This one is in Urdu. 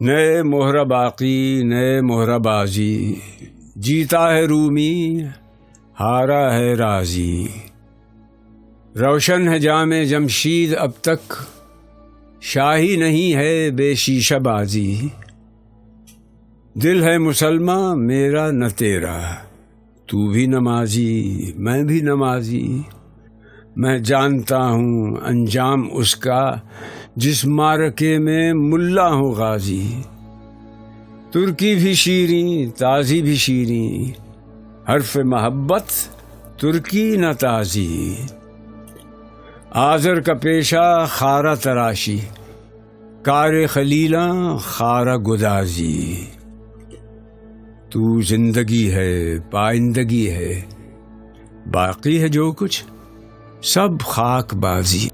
نئے مہرہ باقی نئے مہرہ بازی، جیتا ہے رومی ہارا ہے رازی، روشن ہے جام جمشید اب تک، شاہی نہیں ہے بے شیشہ بازی، دل ہے مسلمان میرا نہ تیرا، تو بھی نمازی میں بھی نمازی، میں جانتا ہوں انجام اس کا جس معرکے میں ملا ہوں غازی، ترکی بھی شیریں تازی بھی شیریں، حرف محبت ترکی نہ تازی، آذر کا پیشہ خارہ تراشی، کار خلیلاں خارہ گدازی، تو زندگی ہے پائندگی ہے، باقی ہے جو کچھ سب خاک بازی۔